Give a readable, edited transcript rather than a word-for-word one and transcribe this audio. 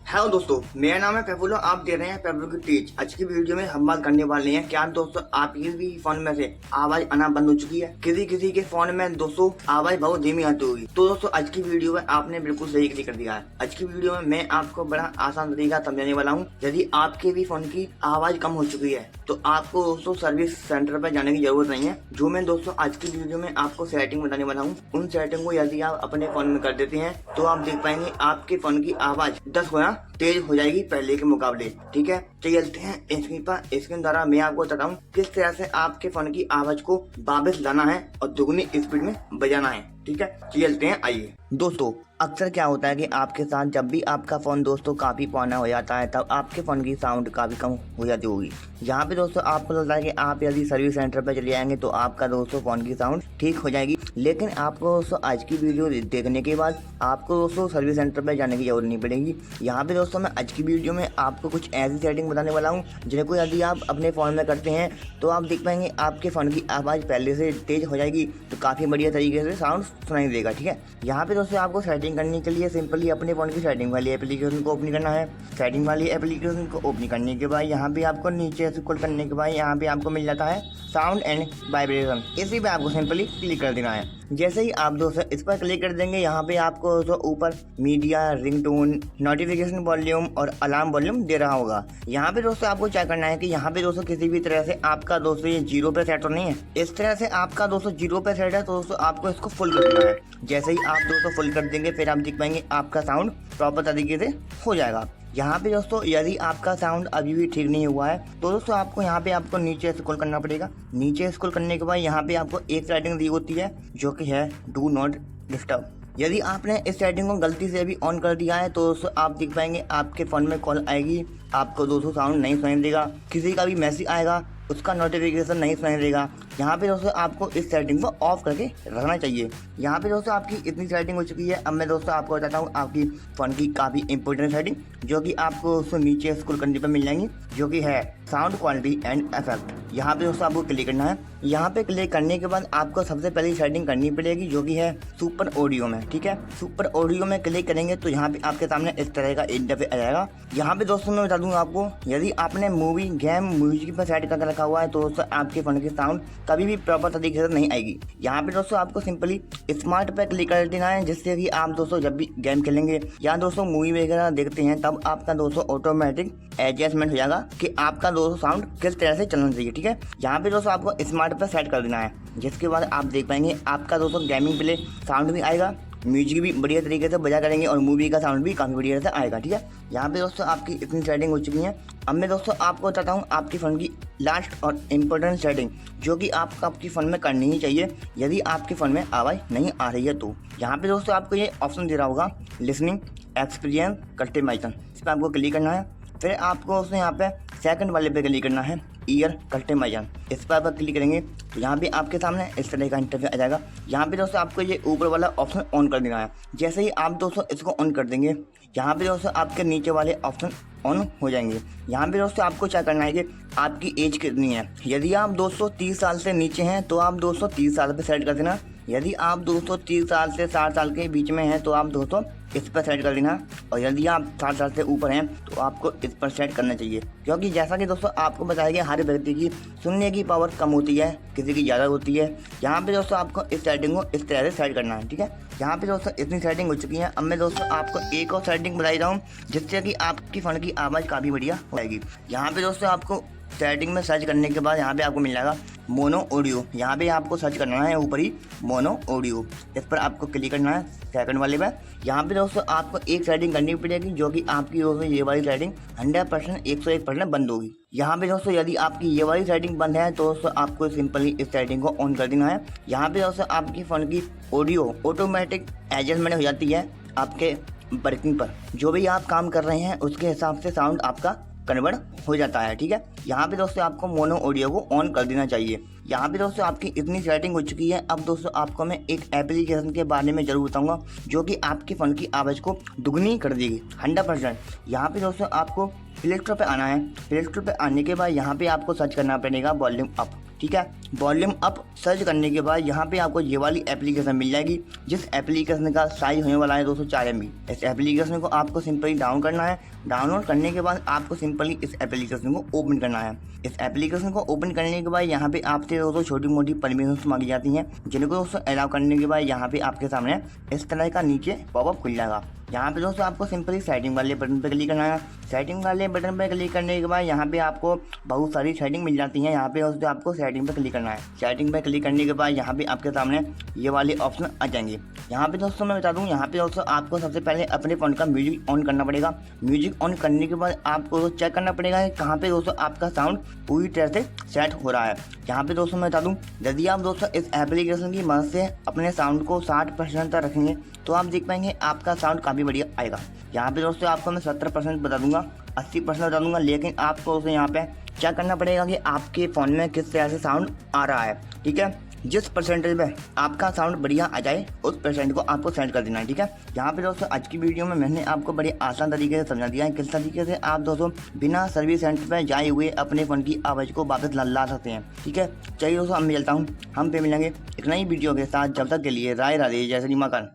Hello दोस्तों, मेरा नाम है पेपुलो। आप दे रहे हैं पेपुलो की टीच। आज की वीडियो में हम बात करने वाले हैं क्या दोस्तों आपके भी फोन में से आवाज आना बंद हो चुकी है। किसी किसी के फोन में दोस्तों आवाज बहुत धीमी आती होगी। तो दोस्तों आज की वीडियो में आपने बिल्कुल सही क्लिक कर दिया है। आज की वीडियो में मैं आपको बड़ा आसान तरीका समझाने वाला हूँ। यदि आपके भी फोन की आवाज कम हो चुकी है तो आपको दोस्तों सर्विस सेंटर पर जाने की जरूरत नहीं है। जो मैं दोस्तों आज की वीडियो में आपको सेटिंग बताने वाला हूँ, उन सेटिंग को यदि आप अपने फोन में कर देते हैं तो आप देख पाएंगे आपके फोन की आवाज 10 गुना तेज हो जाएगी पहले के मुकाबले। ठीक है, चलते हैं स्क्रीन पर। स्क्रीन द्वारा मैं आपको बताऊं किस तरह से आपके फोन की आवाज को वापस लाना है और दुगनी स्पीड में बजाना है। ठीक है, चलते हैं। आइए दोस्तों, अक्सर क्या होता है कि आपके साथ जब भी आपका फोन दोस्तों काफी पुराना हो जाता है तब आपके फोन की साउंड काफी कम हो जाती होगी। यहाँ पे दोस्तों आपको लगता है कि आप यदि सर्विस सेंटर पर चले जाएंगे तो आपका दोस्तों फोन की साउंड ठीक हो जाएगी। लेकिन आपको दोस्तों आज की वीडियो देखने के बाद आपको दोस्तों सर्विस सेंटर पर जाने की जरूरत नहीं पड़ेगी। यहाँ पे दोस्तों मैं आज की वीडियो में आपको कुछ ऐसी सेटिंग बताने वाला हूँ जिनको यदि आप अपने फोन में करते हैं तो आप देख पाएंगे आपके फोन की आवाज पहले से तेज हो जाएगी, तो काफी बढ़िया तरीके से साउंड सुनाई देगा। ठीक है, यहाँ पे दोस्तों आपको सेटिंग करने के लिए सिंपली अपने फोन की सेटिंग वाली एप्लीकेशन को ओपन करना है। सेटिंग वाली एप्लीकेशन को ओपन करने के बाद यहाँ पे आपको नीचे स्क्रॉल करने के बाद यहाँ पे आपको मिल जाता है साउंड एंड वाइब्रेशन। इसी पे आपको सिंपली क्लिक कर देना है। जैसे ही आप दोस्तों इस पर क्लिक कर देंगे यहाँ पे आपको तो ऊपर मीडिया, रिंगटोन, नोटिफिकेशन वॉल्यूम और अलार्म वॉल्यूम दे रहा होगा। यहाँ पे दोस्तों आपको क्या करना है कि यहाँ पे दोस्तों किसी भी तरह से आपका दोस्तों ये 0 पे सेट तो नहीं है। इस तरह से आपका दोस्तों 0 पे सेट है तो दोस्तों आपको इसको फुल कर देना है। जैसे ही आप दोस्तों फुल कर देंगे फिर आप देख पाएंगे आपका साउंड प्रॉपर तरीके से हो जाएगा। यहाँ पे दोस्तों यदि आपका साउंड अभी भी ठीक नहीं हुआ है तो दोस्तों आपको यहाँ पे आपको नीचे स्क्रॉल करना पड़ेगा। नीचे स्क्रॉल करने के बाद यहाँ पे आपको एक सेटिंग दी होती है जो कि है डू नॉट डिस्टर्ब। यदि आपने इस सेटिंग को गलती से भी ऑन कर दिया है तो दोस्तों आप देख पाएंगे आपके फोन में कॉल आएगी, आपको दोस्तों साउंड नहीं सुनाई देगा। किसी का भी मैसेज आएगा उसका नोटिफिकेशन नहीं सुनाई देगा। यहाँ पे दोस्तों आपको इस सेटिंग को ऑफ करके रखना चाहिए। यहाँ पे दोस्तों आपकी इतनी सेटिंग हो चुकी है। अब मैं दोस्तों आपको बताता हूँ आपकी फ़ोन की काफ़ी इंपॉर्टेंट सेटिंग जो कि आपको दोस्तों नीचे स्क्रॉल करने पर मिल जाएंगी, जो कि है साउंड क्वालिटी एंड इफेक्ट। यहाँ पे दोस्तों आपको क्लिक करना है। यहाँ पे क्लिक करने के बाद आपको सबसे पहली सेटिंग करनी पड़ेगी जो कि है सुपर ऑडियो में। ठीक है, सुपर ऑडियो में क्लिक करेंगे तो यहाँ पे आपके सामने इस तरह का इंटरफेस आ जाएगा। यहाँ पे दोस्तों मैं बता दूंगा आपको, यदि आपने मूवी, गेम, म्यूजिक पर सेट करके रखा हुआ है तो दोस्तों आपके फोन की साउंड कभी भी प्रॉपर तरीके से नहीं आएगी। यहाँ पे दोस्तों आपको सिंपली स्मार्ट पे क्लिक कर देना है, जिससे कि आप दोस्तों जब भी गेम खेलेंगे या दोस्तों मूवी वगैरह देखते हैं तब आपका दोस्तों ऑटोमेटिक एडजस्टमेंट हो जाएगा कि आपका दोस्तों साउंड किस तरह से चलना चाहिए। ठीक है, यहाँ पे दोस्तों आपको स्मार्ट पे सेट कर देना है, जिसके बाद आप देख पाएंगे आपका दोस्तों गेमिंग प्ले साउंड भी आएगा, म्यूजिक भी बढ़िया तरीके से बजा करेंगे और मूवी का साउंड भी काफ़ी बढ़िया से आएगा। ठीक है, यहाँ पे दोस्तों आपकी इतनी सेटिंग हो चुकी है। अब मैं दोस्तों आपको बताता हूँ आपकी फ़ोन की लास्ट और इम्पोर्टेंट सेटिंग जो कि आपकी फ़ोन में करनी ही चाहिए यदि आपके फ़ोन में आवाज़ नहीं आ रही है। तो यहाँ पे दोस्तों आपको ये ऑप्शन दे रहा होगा लिसनिंग एक्सपीरियंस कस्टमाइजेशन। इस पर आपको क्लिक करना है। फिर आपको उसमें यहाँ पे सेकंड वाले पे क्लिक करना है ईयर कस्टमाइजेशन। इस पर आप क्लिक करेंगे तो यहाँ पे आपके सामने इस तरह का इंटरफेस आ जाएगा। यहाँ पे दोस्तों आपको ये ऊपर वाला ऑप्शन ऑन कर देना है। जैसे ही आप दोस्तों इसको ऑन कर देंगे यहाँ पे दोस्तों आपके नीचे वाले ऑप्शन ऑन हो जाएंगे। यहाँ पे दोस्तों आपको क्या करना है कि आपकी एज कितनी है। यदि आप दोस्तों 30 साल से नीचे हैं तो आप दोस्तों 30 साल पे सेट कर देना। यदि आप दोस्तों 30 साल से 60 साल के बीच में हैं तो आप दोस्तों इस पर सेट कर देना। और यदि आप 60 साल से ऊपर हैं तो आपको इस पर सेट करना चाहिए, क्योंकि जैसा कि दोस्तों आपको बताया गया हर व्यक्ति की सुनने की पावर कम होती है, किसी की ज़्यादा होती है। यहाँ पे दोस्तों आपको इस सेटिंग को इस तरह से सेट करना है। ठीक है, यहाँ पे दोस्तों इतनी सेटिंग हो चुकी है। अब मैं दोस्तों आपको एक और सेटिंग बताई रहा हूँ जिससे कि आपकी फ़ोन की आवाज़ काफ़ी बढ़िया हो जाएगी। यहाँ पे दोस्तों आपको सेटिंग में सर्च करने के बाद यहाँ पे आपको मिल जाएगा मोनो ऑडियो। यहाँ पे आपको सर्च करना है ऊपर ही मोनो ऑडियो। इस पर आपको क्लिक करना है सेकंड वाले पे। यहाँ पे दोस्तों आपको एक सेटिंग करनी पड़ेगी जो कि आपकी दोस्तों ये वाली सेटिंग 100% 101% बंद होगी। यहाँ पे दोस्तों यदि आपकी ये वाली सेटिंग बंद है तो दोस्तों आपको सिंपली इस सेटिंग को ऑन कर देना है। यहाँ पे दोस्तों आपकी फ़ोन की ऑडियो ऑटोमेटिक एडजस्टमेंट हो जाती है आपके वर्किंग पर। जो भी आप काम कर रहे हैं उसके हिसाब से साउंड आपका कन्वर्ट हो जाता है। ठीक है, यहाँ पे दोस्तों आपको मोनो ऑडियो को ऑन कर देना चाहिए। यहाँ पे दोस्तों आपकी इतनी सेटिंग हो चुकी है। अब दोस्तों आपको मैं एक एप्लीकेशन के बारे में जरूर बताऊंगा जो कि आपके फ़ोन की आवाज़ को दुगनी कर देगी 100%। यहाँ पे दोस्तों आपको प्ले स्टोर पर आना है। प्ले स्टोर पर आने के बाद यहाँ पे आपको सर्च करना पड़ेगा वॉल्यूम अप। ठीक है, वॉल्यूम अप सर्च करने के बाद यहाँ पे आपको ये वाली एप्लीकेशन मिल जाएगी, जिस एप्लीकेशन का साइज होने वाला है 204 MB। इस एप्लीकेशन को आपको सिंपली डाउन करना है। डाउनलोड करने के बाद आपको सिंपली इस एप्लीकेशन को ओपन करना है। इस एप्लीकेशन को ओपन करने के बाद यहाँ पे आपसे दोस्तों छोटी मोटी परमिशन मांगी जाती हैं, जिनको दोस्तों अलाउ करने के बाद यहाँ पे आपके सामने इस तरह का नीचे पॉपअप खुल जाएगा। यहाँ पे दोस्तों आपको सिंपली सेटिंग वाले बटन पे क्लिक करना है। सेटिंग वाले बटन पे क्लिक करने के बाद यहाँ पे आपको बहुत सारी सेटिंग मिल जाती हैं। यहाँ पे दोस्तों आपको सेटिंग पे क्लिक करना है। सेटिंग पे क्लिक करने के बाद यहाँ पे आपके सामने ये वाले ऑप्शन आ जाएंगे। यहाँ पे दोस्तों मैं बता दूँ, यहाँ पे दोस्तों आपको सबसे पहले अपने फ़ोन का म्यूजिक ऑन करना पड़ेगा। म्यूजिक ऑन करने के बाद आपको चेक करना पड़ेगा कि कहाँ पे दोस्तों आपका साउंड पूरी तरह से सेट हो रहा है। यहाँ पे दोस्तों मैं बता दूँ, यदि आप दोस्तों इस एप्लीकेशन की मदद से अपने साउंड को 60% तक रखेंगे तो आप देख पाएंगे आपका साउंड काफ़ी बढ़िया आएगा। यहाँ पे दोस्तों आपको मैं 70% बता दूंगा, 80% बता दूंगा, लेकिन आपको दोस्तों यहाँ पे चेक करना पड़ेगा कि आपके फ़ोन में किस तरह से साउंड आ रहा है। ठीक है, जिस परसेंटेज में आपका साउंड बढ़िया आ जाए उस परसेंट को आपको सेट कर देना है। ठीक है, यहाँ पे दोस्तों आज की वीडियो में मैंने आपको बड़े आसान तरीके से समझा दिया है किस तरीके से आप दोस्तों बिना सर्विस सेंटर पर जाए हुए अपने फ़ोन की आवाज़ को वापस ला सकते हैं। ठीक है, चलिए दोस्तों, मैं चलता हूँ, हम पे मिलेंगे एक नई वीडियो के साथ। जब तक के लिए राय राधे, जय श्री महाकाल।